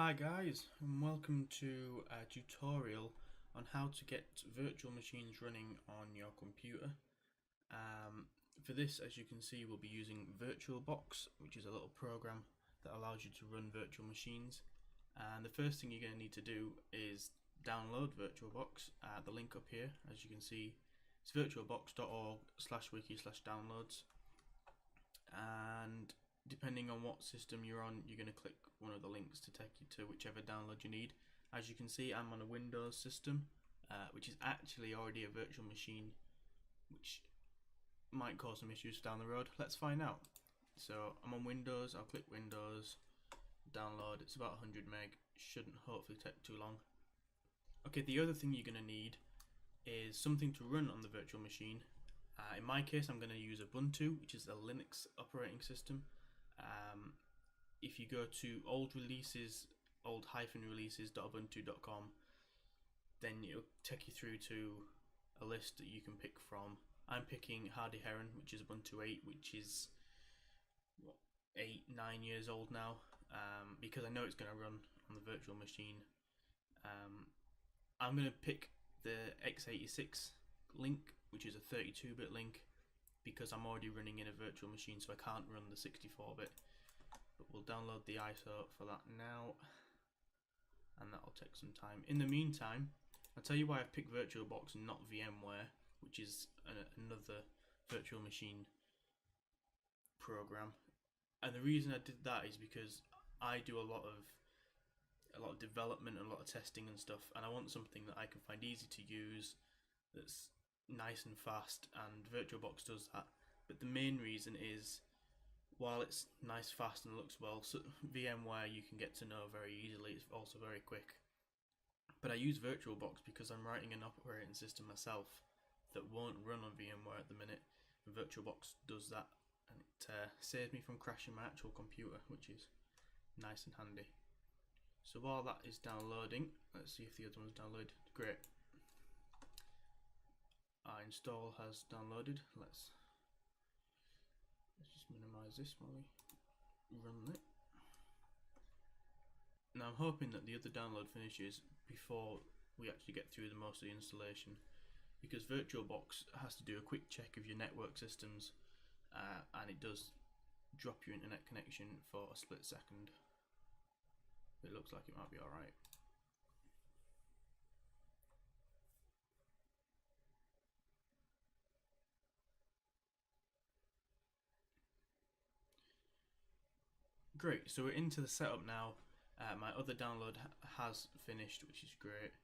Hi guys, and welcome to a tutorial on how to get virtual machines running on your computer. For this, as you can see, we'll be using VirtualBox, which is a little program that allows you to run virtual machines. And the first thing you're going to need to do is download VirtualBox. The link up here, as you can see, it's virtualbox.org/wiki/downloads. And depending on what system you're on, you're going to click one of the links to take you to whichever download you need. As you can see, I'm on a Windows system, which is actually already a virtual machine, which might cause some issues down the road. Let's find out. So I'm on Windows, I'll click Windows, download. It's about 100 meg, shouldn't hopefully take too long. Okay, the other thing you're going to need is something to run on the virtual machine. In my case, I'm going to use Ubuntu, which is a Linux operating system. If you go to old-releases.ubuntu.com, then it'll take you through to a list that you can pick from. I'm picking Hardy Heron, which is Ubuntu 8, which is 8-9 years old now, because I know it's going to run on the virtual machine. I'm going to pick the x86 link, which is a 32-bit link, because I'm already running in a virtual machine, so I can't run the 64-bit. But we'll download the ISO for that now, and that'll take some time. In the meantime, I'll tell you why I've picked VirtualBox and not VMware, which is another virtual machine program. And the reason I did that is because I do a lot of development and a lot of testing and stuff, and I want something that I can find easy to use, that's nice and fast, and VirtualBox does that. But the main reason is, while it's nice, fast and looks well, so VMware you can get to know very easily, it's also very quick. But I use VirtualBox because I'm writing an operating system myself that won't run on VMware at the minute. And VirtualBox does that, and it saves me from crashing my actual computer, which is nice and handy. So while that is downloading, let's see if the other one's downloaded. Great. Our install has downloaded. Let's just minimize this while we run it. Now I'm hoping that the other download finishes before we actually get through the most of the installation, because VirtualBox has to do a quick check of your network systems, and it does drop your internet connection for a split second. It looks like it might be alright. Great, so we're into the setup now. My other download has finished, which is great.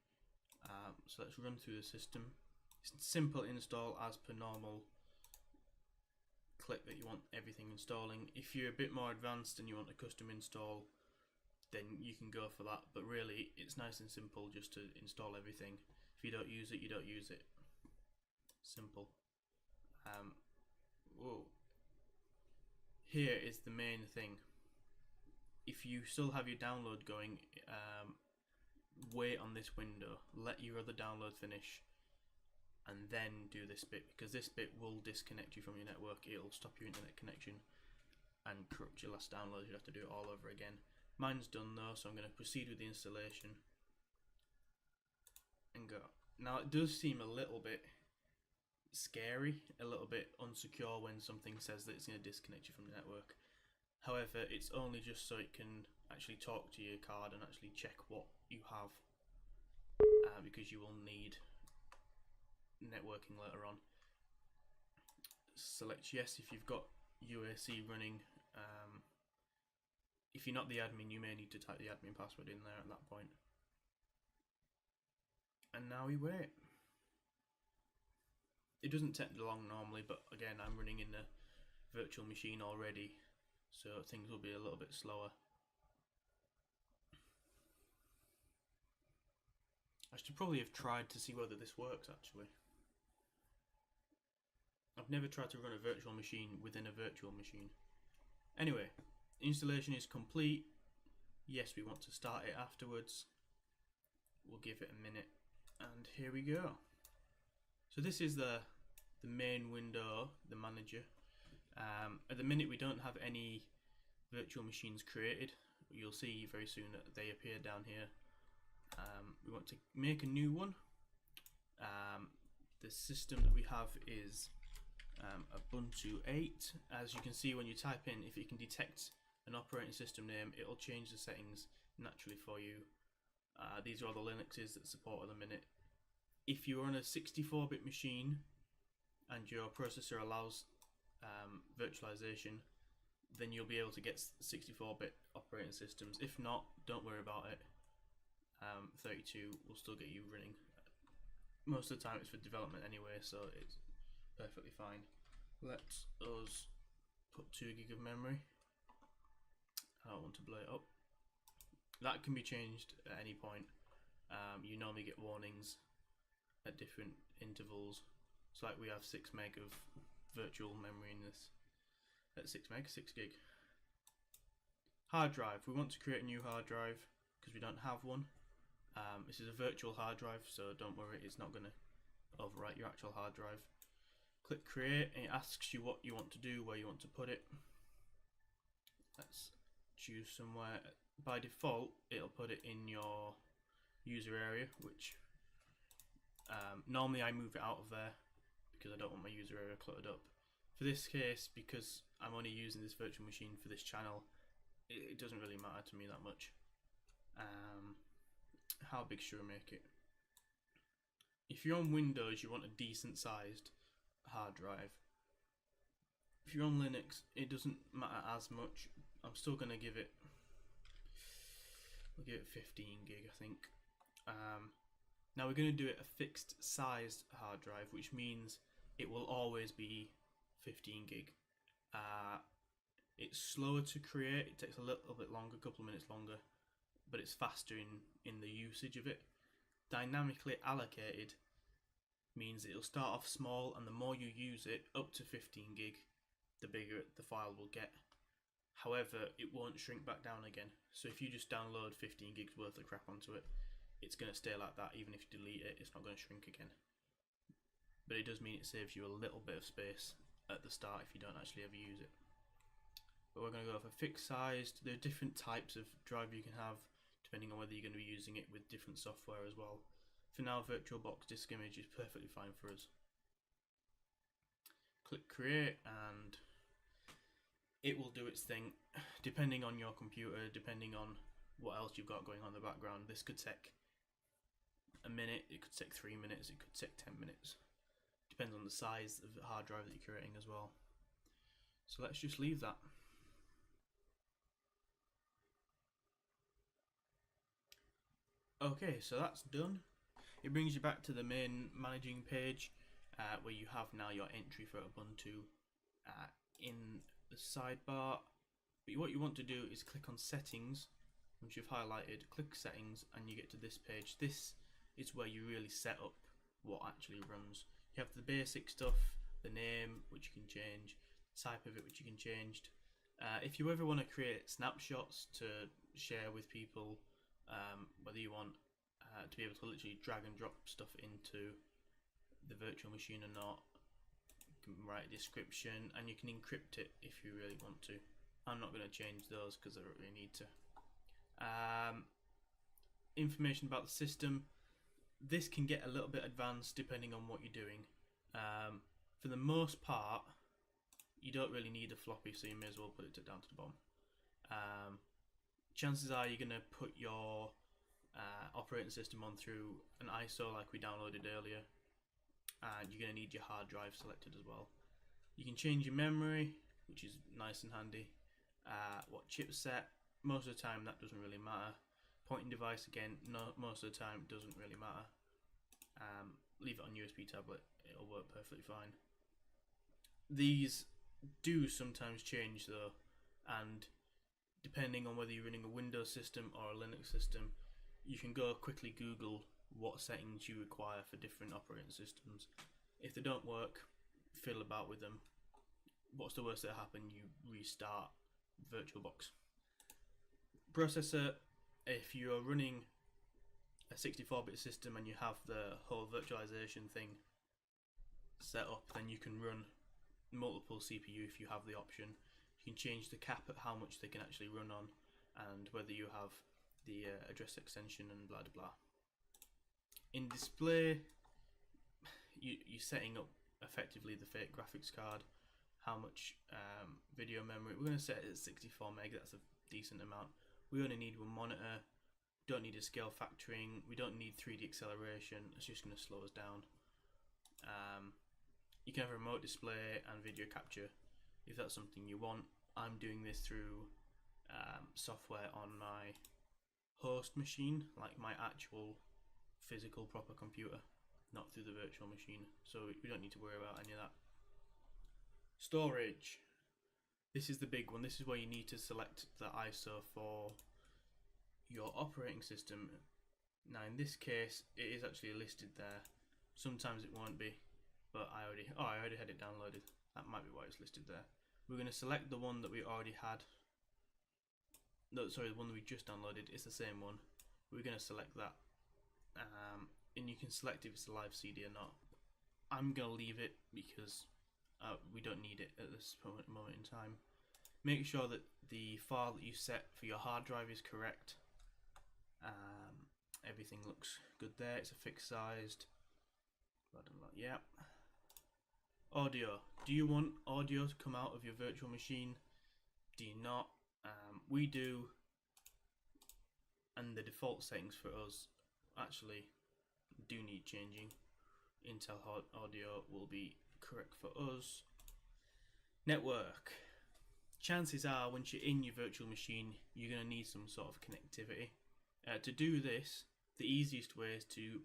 So let's run through the system. It's a simple install as per normal. Click that you want everything installing. If you're a bit more advanced and you want a custom install, then you can go for that, but really it's nice and simple just to install everything. If you don't use it, you don't use it. Simple. Whoa. Here is the main thing. If you still have your download going, wait on this window, let your other download finish, and then do this bit, because this bit will disconnect you from your network. It'll stop your internet connection and corrupt your last download. You'll have to do it all over again. Mine's done though, so I'm going to proceed with the installation and go. Now it does seem a little bit scary, a little bit unsecure when something says that it's going to disconnect you from the network. However, it's only just so it can actually talk to your card and actually check what you have, because you will need networking later on. Select yes if you've got UAC running. If you're not the admin, you may need to type the admin password in there at that point. And now we wait. It doesn't take long normally, but again, I'm running in the virtual machine already, so things will be a little bit slower. I should probably have tried to see whether this works actually. I've never tried to run a virtual machine within a virtual machine. Anyway, installation is complete. Yes, we want to start it afterwards. We'll give it a minute, and here we go. So this is the main window, the manager. At the minute we don't have any virtual machines created. you'll see very soon that they appear down here. We want to make a new one. The system that we have is Ubuntu 8. As you can see, when you type in, if it can detect an operating system name, it'll change the settings naturally for you. These are all the Linuxes that support at the minute. If you're on a 64-bit machine and your processor allows virtualization, then you'll be able to get 64-bit operating systems. If not, don't worry about it. 32 will still get you running. Most of the time it's for development anyway, so it's perfectly fine. Let us put 2 gig of memory. I don't want to blow it up. That can be changed at any point. You normally get warnings at different intervals. It's like we have 6 meg of virtual memory in this. At 6 gig. Hard drive. We want to create a new hard drive because we don't have one. This is a virtual hard drive, so don't worry, it's not going to overwrite your actual hard drive. Click create, and it asks you what you want to do, where you want to put it. Let's choose somewhere. By default, it'll put it in your user area, which normally I move it out of there because I don't want my user area cluttered up. For this case, because I'm only using this virtual machine for this channel, it doesn't really matter to me that much. How big should I make it? If you're on Windows, you want a decent sized hard drive. If you're on Linux, it doesn't matter as much. I'm still going to give it, we'll give it 15 gig, I think. Now we're going to do it a fixed sized hard drive, which means it will always be 15 gig. It's slower to create, it takes a little bit longer, a couple of minutes longer, but it's faster in the usage of it. Dynamically allocated means it'll start off small, and the more you use it, up to 15 gig, the bigger the file will get. However, it won't shrink back down again. So if you just download 15 gigs worth of crap onto it, it's going to stay like that. Even if you delete it, it's not going to shrink again. But it does mean it saves you a little bit of space at the start if you don't actually ever use it. But we're going to go for fixed sized. There are different types of drive you can have depending on whether you're going to be using it with different software as well. For now, VirtualBox disk image is perfectly fine for us. Click create, and it will do its thing depending on your computer, depending on what else you've got going on in the background. This could take a minute, it could take 3 minutes, it could take 10 minutes. Depends on the size of the hard drive that you're creating as well. So let's just leave that. Okay, so that's done. It brings you back to the main managing page where you have now your entry for Ubuntu in the sidebar. But what you want to do is click on settings. Once you've highlighted, click settings, and you get to this page. This is where you really set up what actually runs. You have the basic stuff, the name, which you can change, the type of it, which you can change. If you ever want to create snapshots to share with people, whether you want to be able to literally drag and drop stuff into the virtual machine or not, you can write a description, and you can encrypt it if you really want to. I'm not going to change those because I don't really need to. Information about the system. This can get a little bit advanced depending on what you're doing. For the most part, you don't really need a floppy, so you may as well put it down to the bottom. Chances are you're going to put your operating system on through an ISO like we downloaded earlier, and you're going to need your hard drive selected as well. You can change your memory, which is nice and handy. What chipset, most of the time that doesn't really matter. Pointing device, again, no, most of the time it doesn't really matter. Leave it on USB tablet, it'll work perfectly fine. These do sometimes change though, and depending on whether you're running a Windows system or a Linux system, you can go quickly Google what settings you require for different operating systems. If they don't work, fiddle about with them. What's the worst that happen? You restart VirtualBox. Processor, if you're running a 64-bit system and you have the whole virtualization thing set up, then you can run multiple CPU if you have the option. You can change the cap at how much they can actually run on, and whether you have the address extension and blah blah blah. In display, you're setting up effectively the fake graphics card, how much video memory. We're going to set it at 64 meg, that's a decent amount. We only need one monitor, don't need a scale factoring, we don't need 3D acceleration, it's just going to slow us down. You can have a remote display and video capture if that's something you want. I'm doing this through software on my host machine, like my actual physical proper computer, not through the virtual machine, so we don't need to worry about any of that. Storage. This is the big one. This is where you need to select the ISO for your operating system. Now in this case it is actually listed there. Sometimes it won't be, but I already had it downloaded. That might be why it's listed there. We're going to select the one that we already had. No, sorry, the one that we just downloaded. It's the same one. We're going to select that, and you can select if it's a live CD or not. I'm going to leave it because we don't need it at this moment in time. Make sure that the file that you set for your hard drive is correct. Everything looks good there. It's a fixed sized. Yeah. Audio. Do you want audio to come out of your virtual machine? Do you not? We do, and the default settings for us actually do need changing. Intel audio will be correct for us. Network. Chances are once you're in your virtual machine you're going to need some sort of connectivity. To do this, the easiest way is to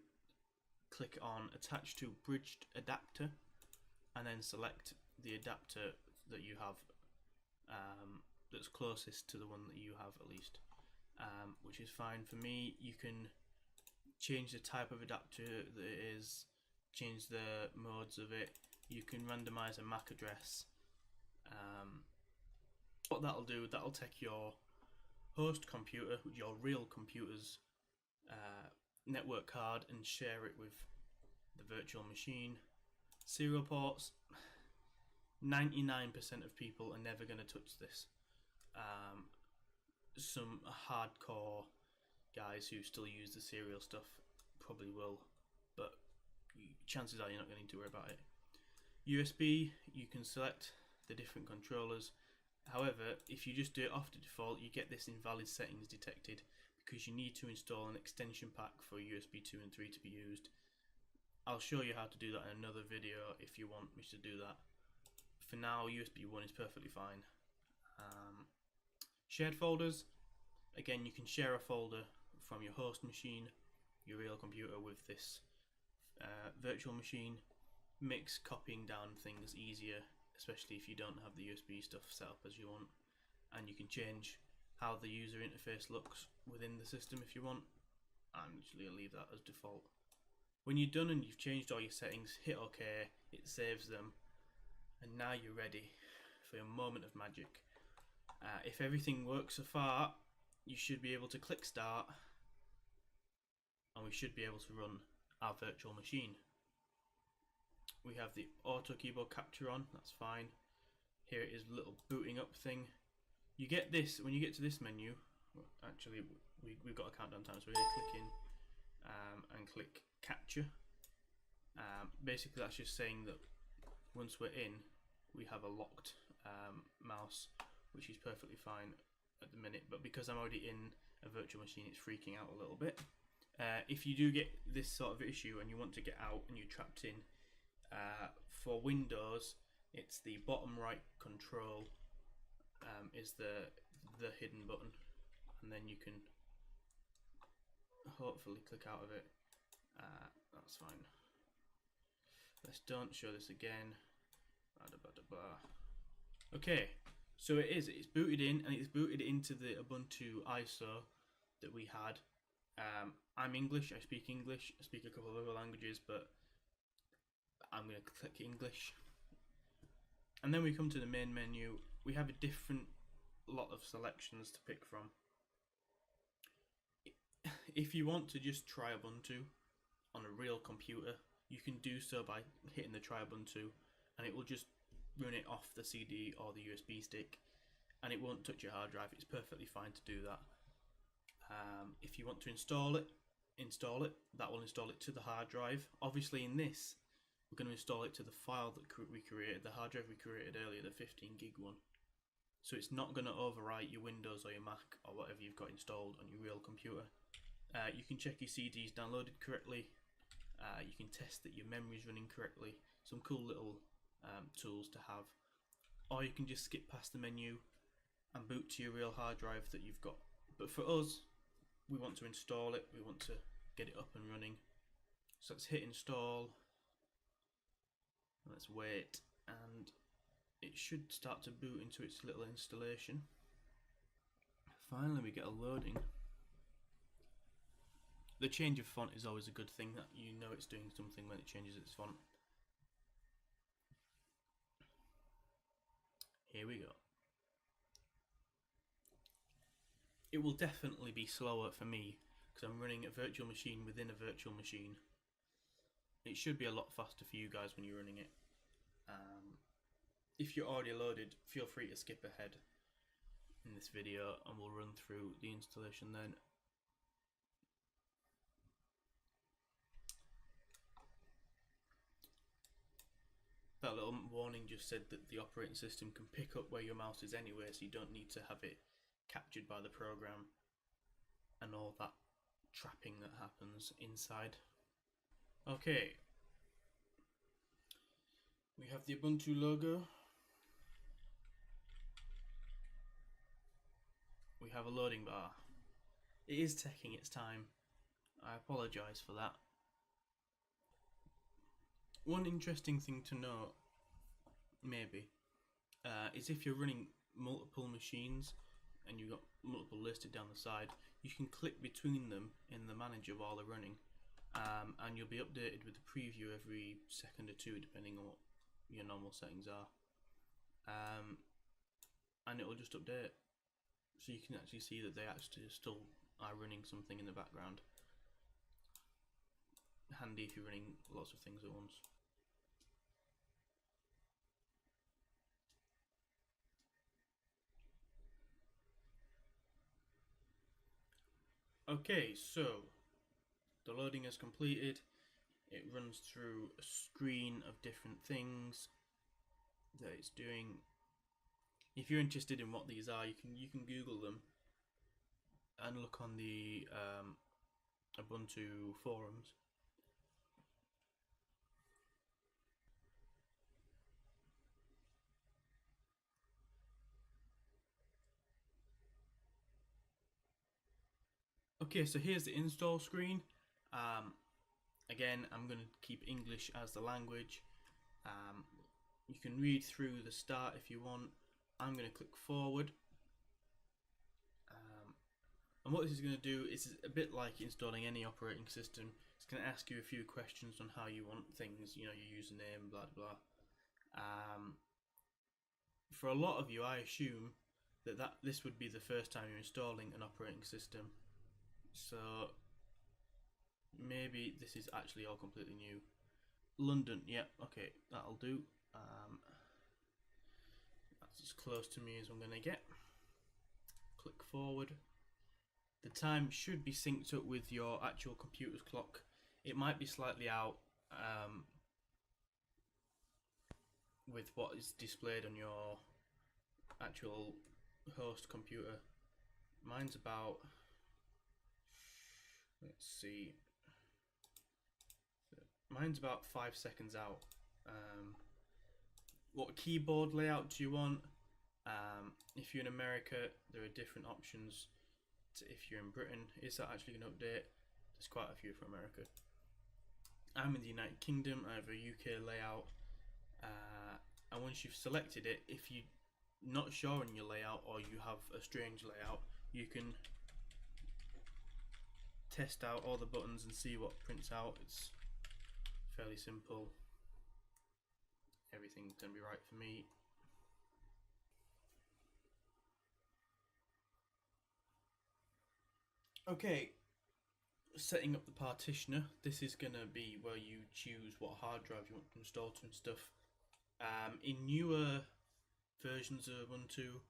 click on attach to bridged adapter and then select the adapter that you have that's closest to the one that you have at least, which is fine for me. You can change the type of adapter that it is, change the modes of it, you can randomize a MAC address. What that'll do, that'll take your host computer, your real computer's network card, and share it with the virtual machine. Serial ports, 99% of people are never going to touch this. Some hardcore guys who still use the serial stuff probably will, but chances are you're not going to need to worry about it. USB, you can select the different controllers. However, if you just do it off the default, you get this invalid settings detected because you need to install an extension pack for USB 2 and 3 to be used. I'll show you how to do that in another video if you want me to do that. For now, USB 1 is perfectly fine. Shared folders. Again, you can share a folder from your host machine, your real computer, with this virtual machine. Makes copying down things easier, especially if you don't have the USB stuff set up as you want. And you can change how the user interface looks within the system if you want. I'm just going to leave that as default. When you're done and you've changed all your settings, hit OK, it saves them, and now you're ready for a moment of magic. If everything works so far, you should be able to click start, and we should be able to run our virtual machine. We have the auto keyboard capture on, that's fine. Here it is, a little booting up thing. You get this, when you get to this menu, actually we've got a countdown time, so we're going to click in and click capture. Basically that's just saying that once we're in, we have a locked mouse, which is perfectly fine at the minute, but because I'm already in a virtual machine, it's freaking out a little bit. If you do get this sort of issue and you want to get out and you're trapped in, for Windows, it's the bottom right control is the hidden button, and then you can hopefully click out of it. That's fine. Let's don't show this again. Okay, so it's booted in, and it's booted into the Ubuntu ISO that we had. I'm English, I speak English, I speak a couple of other languages, but I'm going to click English. And then we come to the main menu. We have a different lot of selections to pick from. If you want to just try Ubuntu on a real computer, you can do so by hitting the try Ubuntu, and it will just run it off the CD or the USB stick. and it won't touch your hard drive. It's perfectly fine to do that. If you want to install it, that will install it to the hard drive. Obviously in this, we're going to install it to the file that we created, the hard drive we created earlier, the 15 gig one. So it's not going to overwrite your Windows or your Mac or whatever you've got installed on your real computer. You can check your CDs downloaded correctly. You can test that your memory is running correctly. Some cool little tools to have. Or you can just skip past the menu and boot to your real hard drive that you've got. But for us, we want to install it. We want to get it up and running. So let's hit install. Let's wait, and it should start to boot into its little installation. Finally, we get a loading. The change of font is always a good thing, that you know it's doing something when it changes its font. Here we go. It will definitely be slower for me because I'm running a virtual machine within a virtual machine. It should be a lot faster for you guys when you're running it. If you're already loaded, feel free to skip ahead in this video and we'll run through the installation then. That little warning just said that the operating system can pick up where your mouse is anyway, so you don't need to have it captured by the program and all that trapping that happens inside. Okay, we have the Ubuntu logo. We have a loading bar. It is taking its time. I apologise for that. One interesting thing to note, maybe, is if you're running multiple machines and you've got multiple listed down the side, you can click between them in the manager while they're running, and you'll be updated with the preview every second or two depending on what your normal settings are, and it will just update, so you can actually see that they actually still are running something in the background. Handy if you're running lots of things at once. Okay, so the loading is completed. It runs through a screen of different things that it's doing. If you're interested in what these are, you can Google them and look on the Ubuntu forums. Okay, so here's the install screen. Again, I'm going to keep English as the language. You can read through the start if you want. I'm going to click forward. And what this is going to do is a bit like installing any operating system. It's going to ask you a few questions on how you want things, you know, your username, blah blah. For a lot of you, I assume that this would be the first time you're installing an operating system. So maybe this is actually all completely new. London, yeah, okay, that'll do. That's as close to me as I'm going to get. Click forward. The time should be synced up with your actual computer's clock. It might be slightly out with what is displayed on your actual host computer. Mine's about, let's see, mine's about 5 seconds out. What keyboard layout do you want? If you're in America, there are different options to if you're in Britain. Is that actually going to update? There's quite a few for America. I'm in the United Kingdom. I have a UK layout, and once you've selected it, if you're not sure on your layout or you have a strange layout, you can test out all the buttons and see what prints out. It's fairly simple. Everything's going to be right for me. Okay, setting up the partitioner. This is going to be where you choose what hard drive you want to install to and stuff. In newer versions of Ubuntu,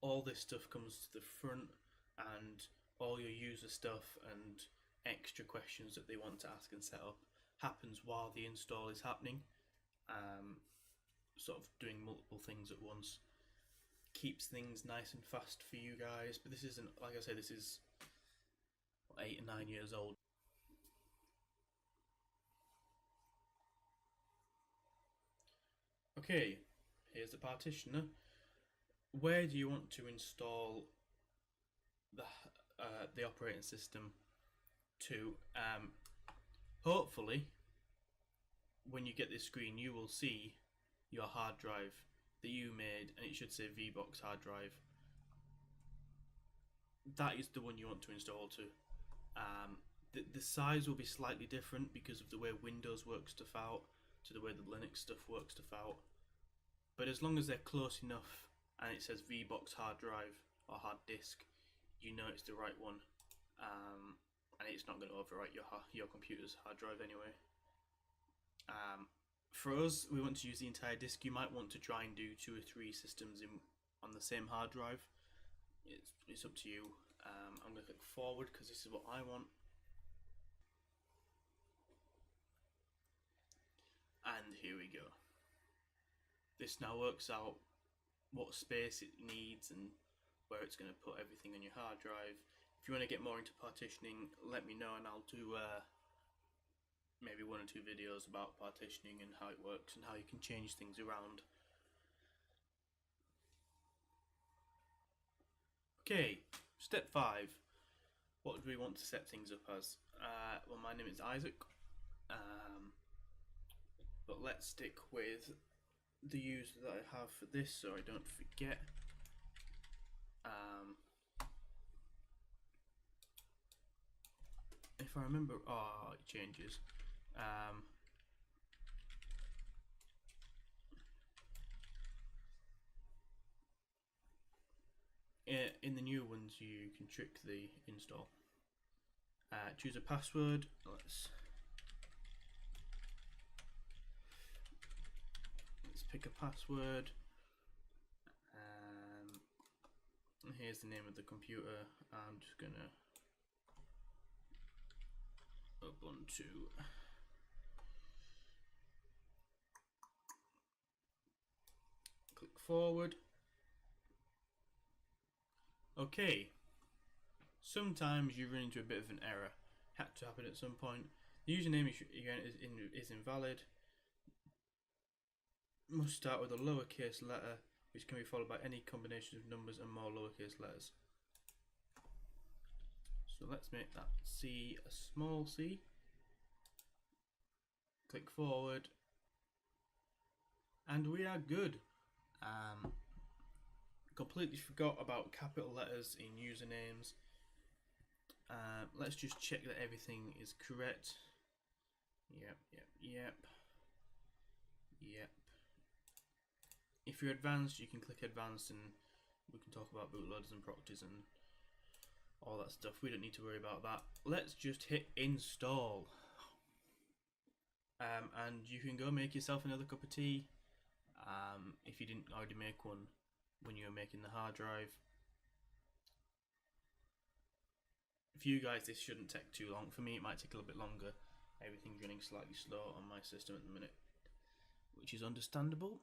all this stuff comes to the front, and all your user stuff and extra questions that they want to ask and set up happens while the install is happening. Sort of doing multiple things at once keeps things nice and fast for you guys. But this isn't, like I say, this is 8 or 9 years old. Okay, here's the partitioner. Where do you want to install the operating system to? Hopefully, when you get this screen, you will see your hard drive that you made, and it should say VirtualBox hard drive. That is the one you want to install to. The size will be slightly different because of the way Windows works stuff out to the way the Linux stuff works stuff out. But as long as they're close enough and it says VirtualBox hard drive or hard disk, you know it's the right one. And it's not going to overwrite your computer's hard drive anyway. For us, we want to use the entire disk. You might want to try and do 2 or 3 systems on the same hard drive. It's up to you. I'm going to click forward because this is what I want. And here we go. This now works out what space it needs and where it's going to put everything on your hard drive. If you want to get more into partitioning, let me know and I'll do maybe 1 or 2 videos about partitioning and how it works and how you can change things around. Okay, step 5. What do we want to set things up as? Well, my name is Izaak, but let's stick with the user that I have for this so I don't forget. If I remember, it changes. In the new ones, you can trick the install. Choose a password. Let's pick a password. Here's the name of the computer. I'm just gonna Ubuntu. Click forward. Okay. Sometimes you run into a bit of an error. Had to happen at some point. The username is invalid. Must start with a lowercase letter, which can be followed by any combination of numbers and more lowercase letters. So let's make that C a small c. Click forward. And we are good. Completely forgot about capital letters in usernames. Let's just check that everything is correct. Yep. If you're advanced, you can click advanced and we can talk about bootloaders and proxies and all that stuff. We don't need to worry about that. Let's just hit install. And you can go make yourself another cup of tea if you didn't already make one when you were making the hard drive. For you guys, this shouldn't take too long. For me, it might take a little bit longer. Everything's running slightly slow on my system at the minute, which is understandable.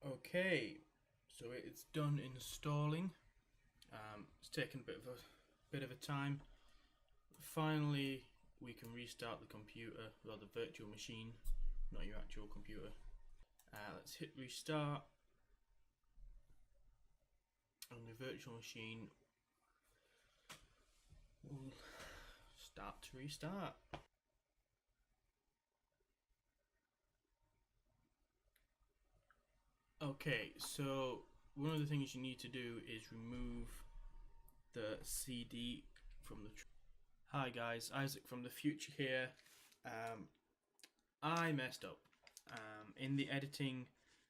Okay, so it's done installing. It's taken a bit of a time. Finally, we can restart the computer, or the virtual machine, not your actual computer. Let's hit restart, and the virtual machine will start to restart. Okay, so one of the things you need to do is remove the CD from the... Hi guys, Izaak from the future here. I messed up. In the editing,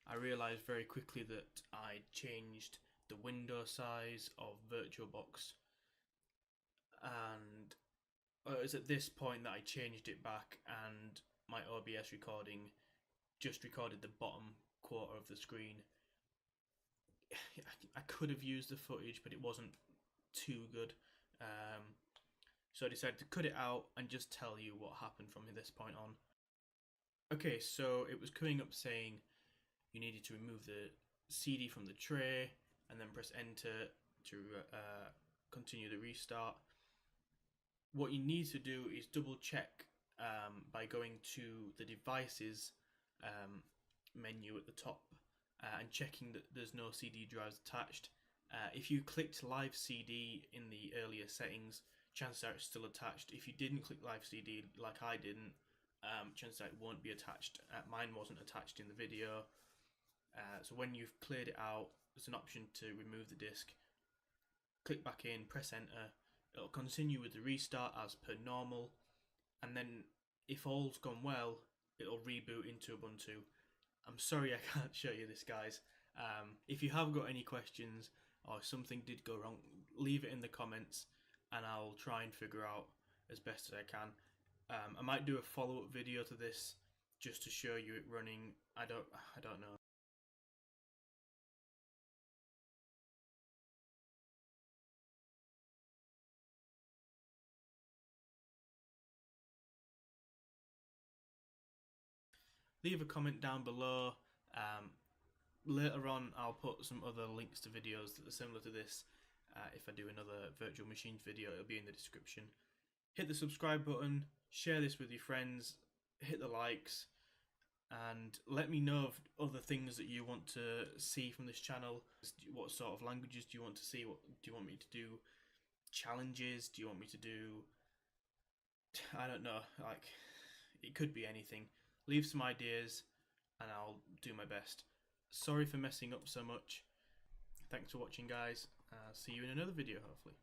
I realised very quickly that I changed the window size of VirtualBox, and it was at this point that I changed it back, and my OBS recording just recorded the bottom quarter of the screen. I could have used the footage, but it wasn't too good. So I decided to cut it out and just tell you what happened from this point on. Okay, so it was coming up saying you needed to remove the CD from the tray and then press enter to continue the restart. What you need to do is double check by going to the devices menu at the top and checking that there's no CD drives attached. If you clicked live CD in the earlier settings, chances are it's still attached. If you didn't click live CD like I didn't, chances are it won't be attached. Mine wasn't attached in the video. So when you've cleared it out, there's an option to remove the disc. Click back in, press enter. It'll continue with the restart as per normal, and then if all's gone well, it'll reboot into Ubuntu. I'm sorry I can't show you this, guys. If you have got any questions or something did go wrong, leave it in the comments and I'll try and figure out as best as I can. I might do a follow-up video to this just to show you it running. I don't know. Leave a comment down below. Later on I'll put some other links to videos that are similar to this. If I do another virtual machines video, it'll be in the description. Hit the subscribe button, share this with your friends, hit the likes, and let me know of other things that you want to see from this channel. What sort of languages do you want to see? What do you want me to do? Challenges? Do you want me to do, I don't know, like, it could be anything. Leave some ideas and I'll do my best. Sorry for messing up so much. Thanks for watching, guys. See you in another video, hopefully.